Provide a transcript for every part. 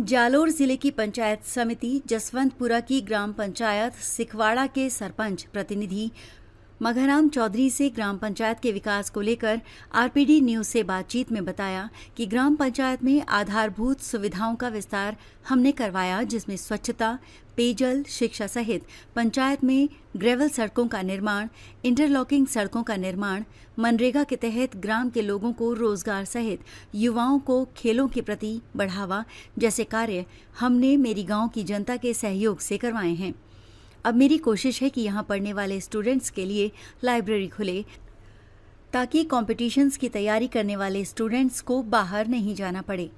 जालोर जिले की पंचायत समिति जसवंतपुरा की ग्राम पंचायत सिखवाड़ा के सरपंच प्रतिनिधि मघाराम चौधरी से ग्राम पंचायत के विकास को लेकर आरपीडी न्यूज से बातचीत में बताया कि ग्राम पंचायत में आधारभूत सुविधाओं का विस्तार हमने करवाया, जिसमें स्वच्छता, पेयजल, शिक्षा सहित पंचायत में ग्रेवल सड़कों का निर्माण, इंटरलॉकिंग सड़कों का निर्माण, मनरेगा के तहत ग्राम के लोगों को रोजगार सहित युवाओं को खेलों के प्रति बढ़ावा जैसे कार्य हमने मेरी गांव की जनता के सहयोग से करवाए हैं। अब मेरी कोशिश है कि यहाँ पढ़ने वाले स्टूडेंट्स के लिए लाइब्रेरी खुले ताकि कॉम्पिटिशन्स की तैयारी करने वाले स्टूडेंट्स को बाहर नहीं जाना पड़े।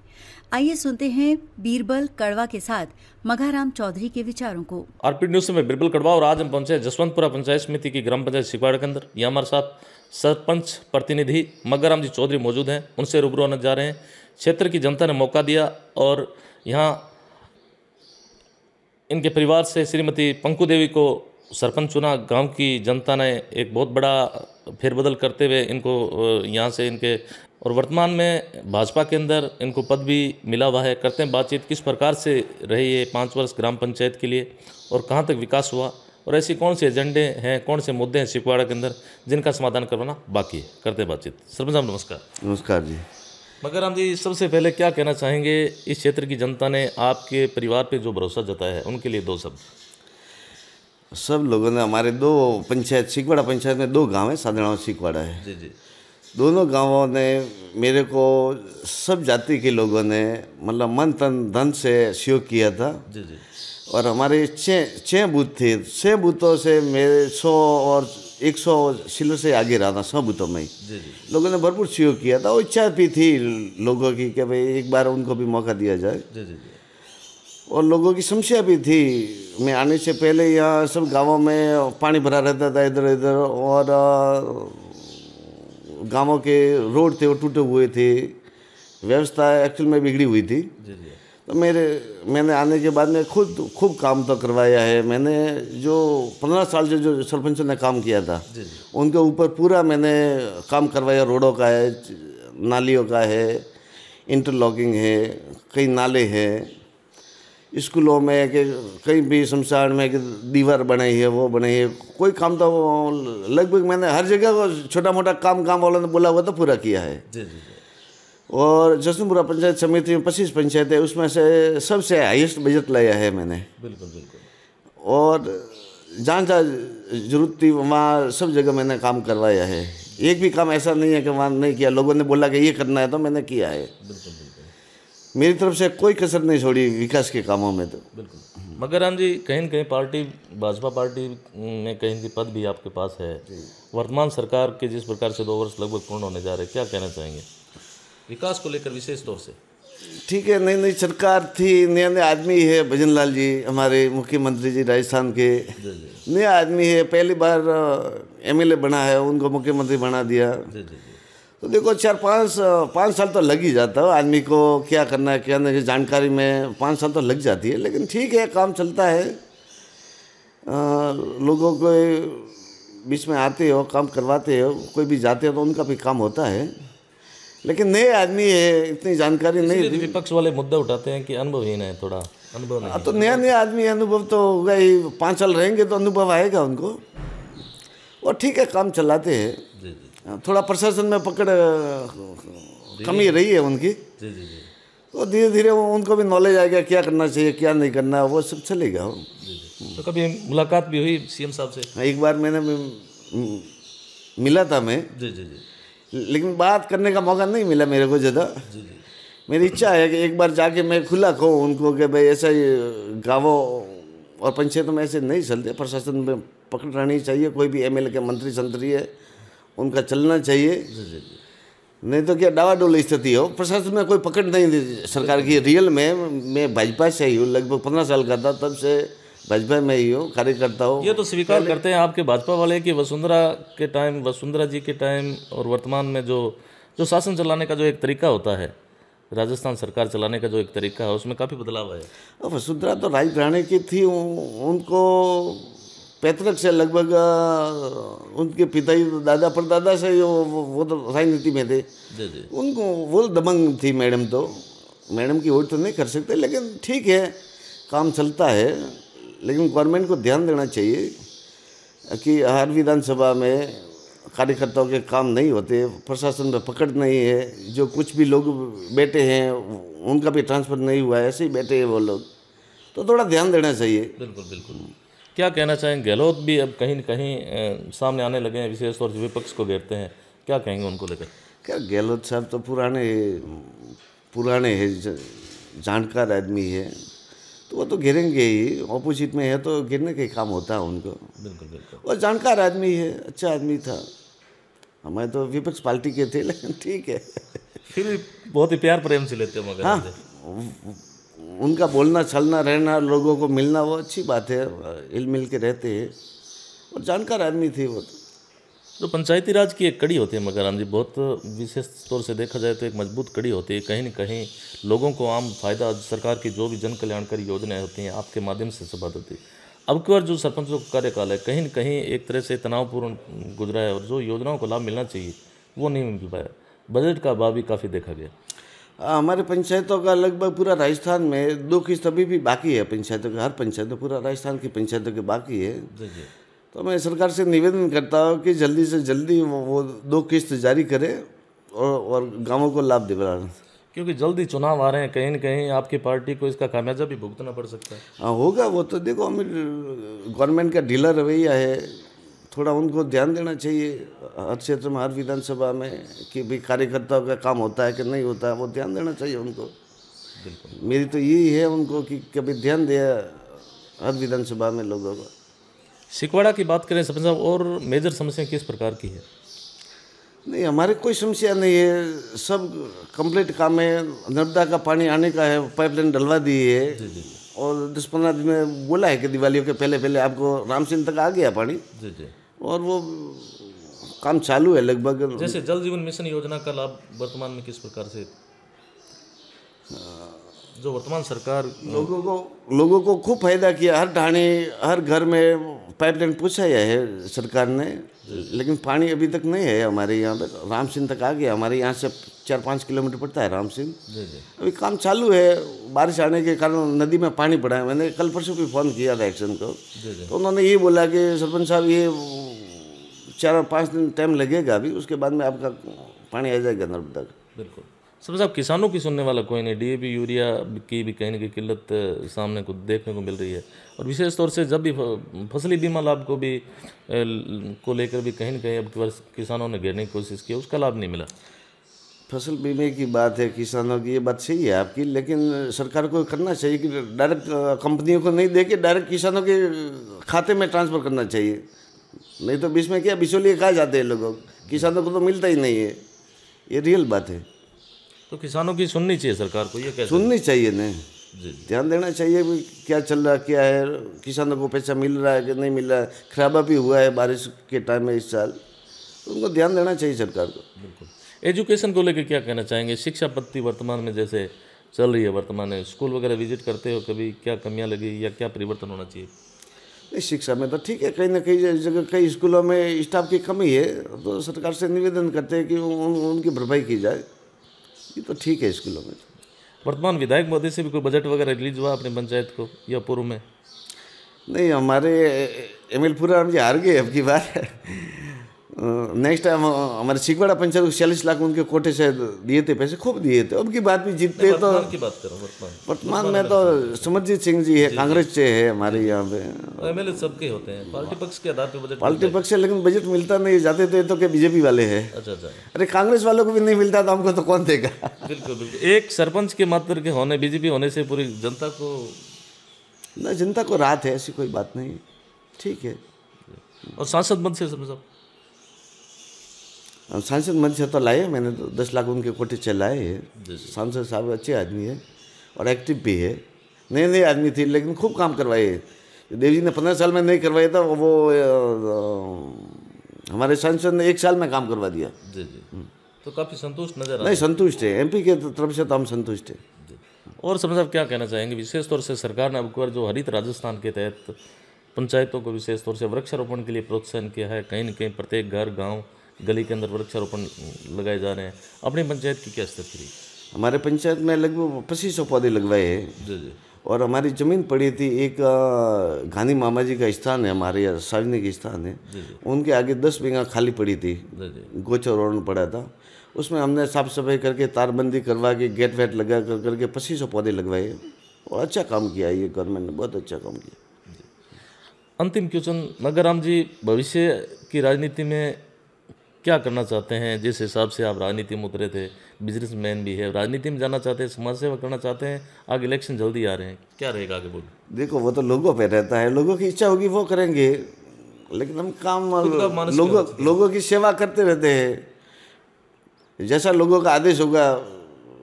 आइए सुनते हैं बीरबल कड़वा के साथ मघाराम चौधरी के विचारों को। आरपीडी न्यूज में बीरबल कड़वा और आज हम पहुंचे जसवंतपुरा पंचायत समिति की ग्राम पंचायत सिखवाड़ा के अंदर। यहाँ हमारे साथ सरपंच प्रतिनिधि मघाराम जी चौधरी मौजूद हैं, उनसे रूबरू होने जा रहे हैं। क्षेत्र की जनता ने मौका दिया और यहाँ इनके परिवार से श्रीमती पंकु देवी को सरपंच चुना। गांव की जनता ने एक बहुत बड़ा फेरबदल करते हुए इनको यहाँ से इनके और वर्तमान में भाजपा के अंदर इनको पद भी मिला हुआ है। करते हैं बातचीत किस प्रकार से रहे ये 5 वर्ष ग्राम पंचायत के लिए और कहाँ तक विकास हुआ और ऐसी कौन से एजेंडे हैं, कौन से मुद्दे हैं सिखवाड़ा के अंदर जिनका समाधान करवाना बाकी है। करते हैं बातचीत। सरपंच साहब नमस्कार। नमस्कार जी। मघाराम जी, सबसे पहले क्या कहना चाहेंगे, इस क्षेत्र की जनता ने आपके परिवार पे जो भरोसा जताया है उनके लिए 2 शब्द। सब लोगों ने हमारे 2 पंचायत सिखवाड़ा पंचायत में 2 गांव है, साधारण और सिखवाड़ा है जी जी। दोनों दोनों गांवों ने मेरे को सब जाति के लोगों ने मतलब मन तन धन से सहयोग किया था जी जी। और हमारे 6 बूथ थे। 6 बूथों से मेरे 100 और 100 सिलों से आगे रहा था। 100 बूथों में जी जी। लोगों ने भरपूर सहयोग किया था और इच्छा भी थी लोगों की कि भाई एक बार उनको भी मौका दिया जाए जी जी। और लोगों की समस्या भी थी। मैं आने से पहले यहाँ सब गांवों में पानी भरा रहता था इधर इधर और गांवों के रोड थे वो टूटे हुए थे, व्यवस्था एक्चुअल में बिगड़ी हुई थी। जी जी। तो मैंने आने के बाद में खूब काम तो करवाया है। मैंने जो 15 साल से जो सरपंच ने काम किया था जी जी। उनके ऊपर पूरा मैंने काम करवाया। रोडों का है, नालियों का है, इंटरलॉकिंग है, कई नाले हैं, स्कूलों में कि कहीं भी शमशान में कि दीवार बनाई है वो बनाई है। कोई काम तो लगभग मैंने हर जगह को छोटा मोटा काम वालों ने बोला हुआ तो पूरा किया है। जी जी। और जसवंतपुरा पंचायत समिति में 25 पंचायत है, उसमें से सबसे हाईएस्ट बजट लाया है मैंने। बिल्कुल बिल्कुल। और जहाँ जहाँ जरूरत थी वहाँ सब जगह मैंने काम करवाया है। एक भी काम ऐसा नहीं है कि वहाँ नहीं किया। लोगों ने बोला कि ये करना है तो मैंने किया है। बिल्कुल बिल्कुल। मेरी तरफ से कोई कसर नहीं छोड़ी विकास के कामों में। तो बिल्कुल। मघाराम जी, कहीं न कहीं पार्टी भाजपा पार्टी में कहीं की पद भी आपके पास है। वर्तमान सरकार के जिस प्रकार से 2 वर्ष लगभग पूर्ण होने जा रहे हैं, क्या कहना चाहेंगे विकास को लेकर विशेष तौर से? ठीक है, नई सरकार थी, नए आदमी है भजन लाल जी हमारे मुख्यमंत्री जी राजस्थान के, नया आदमी है, पहली बार एमएलए बना है, उनको मुख्यमंत्री बना दिया। जी जी। तो देखो 4-5 साल तो लग ही जाता है आदमी को, क्या करना है क्या नहीं जानकारी में 5 साल तो लग जाती है। लेकिन ठीक है, काम चलता है। लोगों को बीच में आते हो, काम करवाते हो, कोई भी जाते हो तो उनका भी काम होता है। लेकिन नए आदमी है, इतनी जानकारी नहीं। विपक्ष वाले मुद्दा उठाते हैं कि अनुभवहीन है, थोड़ा अनुभव नहीं। तो नया आदमी, अनुभव तो होगा ही। 5 साल रहेंगे तो अनुभव आएगा उनको। और ठीक है, काम चलाते हैं। जी जी। थोड़ा प्रशासन में पकड़ कमी रही है उनकी। जी जी जी। तो धीरे धीरे उनको भी नॉलेज आएगा क्या करना चाहिए क्या नहीं करना, वो सब चलेगा। जी जी। तो कभी मुलाकात भी हुई सीएम साहब से? एक बार मैंने मिला था मैं। जी जी जी। लेकिन बात करने का मौका नहीं मिला मेरे को ज़्यादा। जी जी। मेरी इच्छा है कि एक बार जाके मैं खुला कहूँ उनको कि भाई ऐसा ही गाँवों और पंचायतों में ऐसे नहीं चलते। प्रशासन में पकड़ रहनी चाहिए। कोई भी एमएलए के मंत्री संतरी है उनका चलना चाहिए। जी जी। नहीं तो क्या डावाडोल स्थिति हो। प्रशासन में कोई पकड़ नहीं थी सरकार की। रियल में मैं भाजपा से ही हूँ, लगभग 15 साल का था तब से भाजपा में ही हूँ, कार्यकर्ता हूँ। ये तो स्वीकार करते हैं आपके भाजपा वाले कि वसुंधरा जी के टाइम और वर्तमान में जो शासन चलाने का जो एक तरीका होता है, राजस्थान सरकार चलाने का जो एक तरीका है, उसमें काफ़ी बदलाव है। वसुंधरा तो राजघराने की थी। उनको पैतृक से लगभग उनके पिताजी दादा परदादा से वो तो राजनीति में थे। जी जी। उनको वो दबंग थी मैडम। तो मैडम की वोट तो नहीं कर सकते, लेकिन ठीक है, काम चलता है। लेकिन गवर्नमेंट को ध्यान देना चाहिए कि हर विधानसभा में कार्यकर्ताओं के काम नहीं होते, प्रशासन में पकड़ नहीं है, जो कुछ भी लोग बैठे हैं उनका भी ट्रांसफ़र नहीं हुआ है, ऐसे ही बैठे हैं वो लोग, तो थोड़ा ध्यान देना चाहिए। बिल्कुल बिल्कुल। क्या कहना चाहेंगे, गहलोत भी अब कहीं न कहीं सामने आने लगे हैं, विशेष तौर से विपक्ष को घेरते हैं, क्या कहेंगे उनको लेकर? क्या, गहलोत साहब तो पुराने हैं, जानकार आदमी है, तो वो तो गिरेंगे ही। ऑपोजिट में है तो गिरने का काम होता है उनको। बिल्कुल बिल्कुल। वो जानकार आदमी है, अच्छा आदमी था। हमें तो विपक्ष पार्टी के थे, लेकिन ठीक है। फिर भी बहुत ही प्यार प्रेम से लेते हो मगर। हाँ, उनका बोलना चलना रहना, लोगों को मिलना, वो अच्छी बात है, हिल मिल के रहते हैं, और जानकार आदमी थे वो। जो पंचायती राज की एक कड़ी होती है मगर जी, बहुत विशेष तौर से देखा जाए तो एक मजबूत कड़ी होती है। कहीं न कहीं लोगों को आम फायदा, सरकार की जो भी जन कल्याणकारी योजनाएं होती हैं आपके माध्यम से संपादित होती है। अब की बार जो सरपंचों का कार्यकाल है कहीं न कहीं एक तरह से तनावपूर्ण गुजरा है, और जो योजनाओं को लाभ मिलना चाहिए वो नहीं मिल पाया। बजट का अभाव भी काफ़ी देखा गया। हमारे पंचायतों का लगभग पूरा राजस्थान में 2 किस्त अभी भी बाकी है पंचायतों का। हर पंचायत में, पूरा राजस्थान की पंचायतों के बाकी है। जी जी। तो मैं सरकार से निवेदन करता हूँ कि जल्दी से जल्दी वो 2 किस्त जारी करे और गांवों को लाभ दिलाएं। क्योंकि जल्दी चुनाव आ रहे हैं, कहीं न कहीं आपकी पार्टी को इसका खामियाजा भी भुगतना पड़ सकता है। हाँ, होगा वो तो। देखो, हमें गवर्नमेंट का ढीला रवैया है, थोड़ा उनको ध्यान देना चाहिए हर क्षेत्र में, हर विधानसभा में, कि भाई कार्यकर्ताओं का काम होता है कि नहीं होता है, वो ध्यान देना चाहिए उनको। बिल्कुल। मेरी तो यही है उनको कि कभी ध्यान दे हर विधानसभा में लोगों को। सिकवाड़ा की बात करें सरपंच साहब, और मेजर समस्या किस प्रकार की है? नहीं, हमारे कोई समस्या नहीं है, सब कंप्लीट काम है। नर्मदा का पानी आने का है, पाइपलाइन डलवा दी है, और 10-15 दिन में बोला है कि दिवाली के पहले पहले आपको रामसिंह तक आ गया पानी। जी जी। और वो काम चालू है लगभग। जैसे जल जीवन मिशन योजना का लाभ वर्तमान में किस प्रकार से, जो वर्तमान सरकार लोगों को खूब फायदा किया। हर ढाणी, हर घर में पाइपलाइन पहुँचाया है सरकार ने, लेकिन पानी अभी तक नहीं है हमारे यहाँ पे। रामसिंह तक आ गया, हमारे यहाँ से 4-5 किलोमीटर पड़ता है रामसिंह। अभी काम चालू है। बारिश आने के कारण नदी में पानी पड़ा है। मैंने कल परसों भी फ़ोन किया था एक्शन को, तो उन्होंने ये बोला कि सरपंच साहब ये 4-5 दिन टाइम लगेगा अभी, उसके बाद में आपका पानी आ जाएगा नर्मदा। बिल्कुल। सब साहब, किसानों की सुनने वाला कोई नहीं। डीएपी यूरिया की भी कहीं न कहीं किल्लत सामने को देखने को मिल रही है, और विशेष तौर से जब भी फसली बीमा लाभ को भी को लेकर भी कहीं न कहीं अब वर्ष किसानों ने घेरने की कोशिश की, उसका लाभ नहीं मिला। फसल बीमे की बात है किसानों की, ये बात सही है आपकी, लेकिन सरकार को करना चाहिए कि डायरेक्ट कंपनियों को नहीं दे के डायरेक्ट किसानों के खाते में ट्रांसफ़र करना चाहिए। नहीं तो बीच में क्या बिचौलिए खा जाते हैं लोगों, किसानों को तो मिलता ही नहीं है। ये रियल बात है। तो किसानों की सुननी चाहिए सरकार को, ये कैसे? सुननी चाहिए नहीं, जी। ध्यान देना चाहिए भी क्या चल रहा, क्या है, किसानों को पैसा मिल रहा है कि नहीं मिल रहा है। खराबा भी हुआ है बारिश के टाइम में इस साल, तो उनको ध्यान देना चाहिए सरकार को। बिल्कुल। एजुकेशन को लेकर क्या कहना चाहेंगे? शिक्षा पद्धति वर्तमान में जैसे चल रही है, वर्तमान में स्कूल वगैरह विजिट करते हो कभी, क्या कमियां लगी या क्या परिवर्तन होना चाहिए? नहीं, शिक्षा में तो ठीक है, कहीं ना कहीं जगह कई स्कूलों में स्टाफ की कमी है, तो सरकार से निवेदन करते हैं कि उनकी भरपाई की जाए। ये तो ठीक है स्कूलों में। वर्तमान विधायक महोदय से भी कोई बजट वगैरह रिलीज हुआ अपनी पंचायत को या पूर्व में? नहीं, हमारे एमएलपुरा हम हार गए अब की बार। नेक्स्ट टाइम हमारे सिकवाड़ा पंचायत को 40 लाख उनके कोटे से दिए थे, पैसे खूब दिए थे। अब की बात भी जीतते तो वर्तमान की बात करो। वर्तमान में तो समरजीत सिंह जी है, कांग्रेस से है हमारे यहाँ पे। एमएलए सबके होते हैं, पार्टी पक्ष के आधार पर बजट। पार्टी पक्ष से, लेकिन बजट मिलता नहीं, जाते थे तो क्या बीजेपी वाले हैं। अच्छा अच्छा। अरे कांग्रेस वालों को भी नहीं मिलता तो हमको तो कौन देगा। बिल्कुल बिल्कुल। एक सरपंच के मात्र के होने, बीजेपी होने से पूरी जनता को ना, जनता को राहत है, ऐसी कोई बात नहीं, ठीक है। और सांसद मत से सब सांसद मंच से तो लाए मैंने, तो 10 लाख उनके कोटे चलाए हैं। सांसद साहब अच्छे आदमी है और एक्टिव भी है। नए आदमी थे लेकिन खूब काम करवाए। देव जी ने 15 साल में नहीं करवाया था, वो हमारे सांसद ने 1 साल में काम करवा दिया। जी जी। तो काफ़ी संतुष्ट नजर आ नहीं, संतुष्ट है, एमपी के तरफ से तो हम संतुष्ट हैं। और समझ साहब क्या कहना चाहेंगे? विशेष तौर से सरकार ने अब की बार जो हरित राजस्थान के तहत पंचायतों को विशेष तौर से वृक्षारोपण के लिए प्रोत्साहन किया है। कहीं न कहीं प्रत्येक घर, गाँव, गली के अंदर वृक्षारोपण लगाए जा रहे हैं। अपनी पंचायत की क्या स्थिति रही? हमारे पंचायत में लगभग 2500 पौधे लगवाए हैं। जी जी और हमारी ज़मीन पड़ी थी, एक गांधी मामा जी का स्थान है, हमारे यहाँ सार्वजनिक स्थान है, उनके आगे 10 बीघा खाली पड़ी थी, गोचर रोड पड़ा था। उसमें हमने साफ सफाई करके तारबंदी करवा के गेट वेट लगा करके 2500 पौधे लगवाए और अच्छा काम किया। ये गवर्नमेंट ने बहुत अच्छा काम किया। अंतिम क्वेश्चन, मग्गाराम जी, भविष्य की राजनीति में क्या करना चाहते हैं? जिस हिसाब से आप राजनीति में उतरे थे, बिजनेसमैन भी है, राजनीति में जाना चाहते हैं, समाज सेवा करना चाहते हैं, आगे इलेक्शन जल्दी आ रहे हैं, क्या रहेगा आगे बोल? देखो वो तो लोगों पे रहता है, लोगों की इच्छा होगी वो करेंगे, लेकिन हम काम लोगों की सेवा करते रहते हैं। जैसा लोगों का आदेश होगा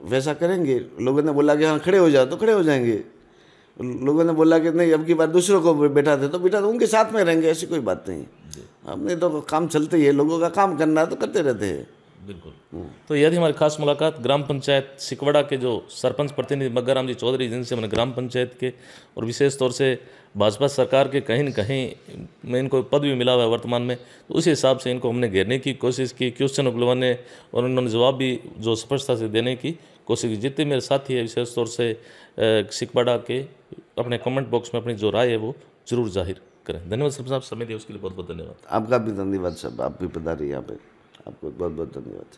वैसा करेंगे। लोगों ने बोला कि हाँ खड़े हो जाओ तो खड़े हो जाएंगे, लोगों ने बोला कि नहीं अब की बार दूसरों को बैठा दे तो बैठा, उनके साथ में रहेंगे, ऐसी कोई बात नहीं। हमने तो काम चलते ही है, लोगों का काम करना है तो करते रहते हैं। बिल्कुल। तो यदि हमारी खास मुलाकात ग्राम पंचायत सिकवड़ा के जो सरपंच प्रतिनिधि मग्गाराम जी चौधरी, जिनसे मैंने ग्राम पंचायत के और विशेष तौर से भाजपा सरकार के कहीं न कहीं में इनको पद भी मिला हुआ है वर्तमान में, तो उसी हिसाब से इनको हमने घेरने की कोशिश की, क्वेश्चन उगलवाने, और उन्होंने जवाब भी जो स्पष्टता से देने की कोशिश की। जितने मेरे साथी है विशेष तौर से सिकवड़ा के, अपने कमेंट बॉक्स में अपनी जो राय है वो जरूर जाहिर करें। धन्यवाद सरपंच साहब, समय दिया उसके लिए बहुत बहुत धन्यवाद। आपका भी धन्यवाद साहब, आप भी पधारे यहाँ पे, आपको बहुत बहुत धन्यवाद।